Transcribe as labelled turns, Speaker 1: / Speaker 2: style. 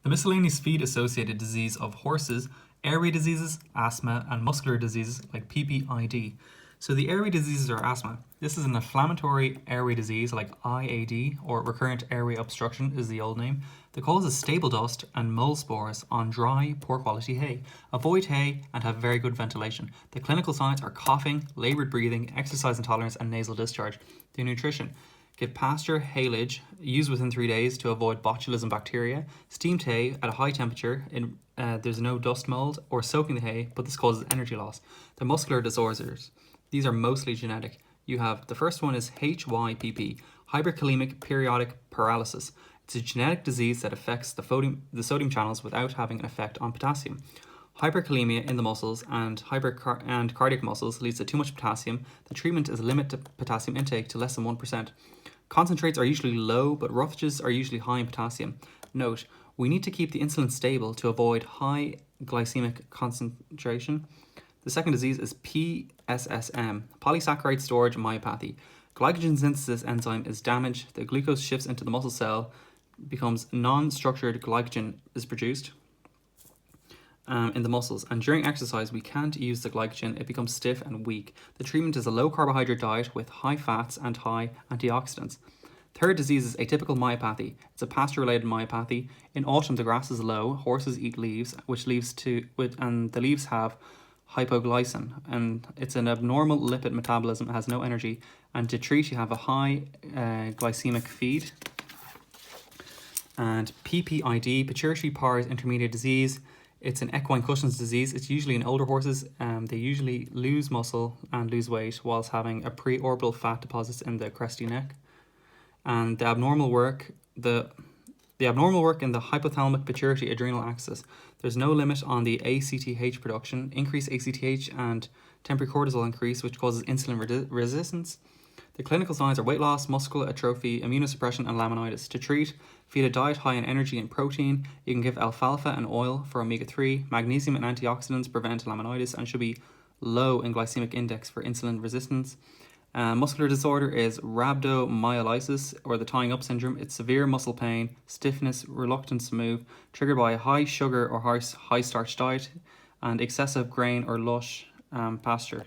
Speaker 1: The miscellaneous feed-associated disease of horses, airway diseases, asthma, and muscular diseases like PPID. So the airway diseases are asthma. This is an inflammatory airway disease like IAD, or recurrent airway obstruction is the old name, that causes stable dust and mold spores on dry, poor quality hay. Avoid hay and have very good ventilation. The clinical signs are coughing, laboured breathing, exercise intolerance, and nasal discharge. The nutrition: give pasture haylage, used within 3 days to avoid botulism bacteria. Steamed hay at a high temperature, there's no dust mold, or soaking the hay, but this causes energy loss. The muscular disorders: these are mostly genetic. You have, the first one is HYPP, hyperkalemic periodic paralysis. It's a genetic disease that affects the sodium channels without having an effect on potassium. Hyperkalemia in the muscles and cardiac muscles leads to too much potassium. The treatment is limit to potassium intake to less than 1%. Concentrates are usually low, but roughages are usually high in potassium. Note, we need to keep the insulin stable to avoid high glycemic concentration. The second disease is PSSM, polysaccharide storage myopathy. Glycogen synthesis enzyme is damaged. The glucose shifts into the muscle cell, becomes non-structured glycogen is produced in the muscles, and during exercise we can't use the glycogen. It becomes stiff and weak. The treatment is a low carbohydrate diet with high fats and high antioxidants. Third disease is atypical myopathy. It's a pasture-related myopathy. In autumn the grass is low, horses eat leaves, and the leaves have hypoglycin, and it's an abnormal lipid metabolism. It has no energy, and to treat you have a high glycemic feed. And PPID, pituitary pars intermedia disease. It's an equine Cushing's disease. It's usually in older horses. They usually lose muscle and lose weight whilst having a preorbital fat deposits in the cresty neck. And the abnormal work in the hypothalamic pituitary adrenal axis. There's no limit on the ACTH production. Increased ACTH and temporary cortisol increase, which causes insulin resistance. The clinical signs are weight loss, muscular atrophy, immunosuppression, and laminitis. To treat, feed a diet high in energy and protein. You can give alfalfa and oil for omega-3. Magnesium and antioxidants prevent laminitis and should be low in glycemic index for insulin resistance. Muscular disorder is rhabdomyolysis, or the tying up syndrome. It's severe muscle pain, stiffness, reluctance to move, triggered by a high sugar or high starch diet, and excessive grain or lush pasture.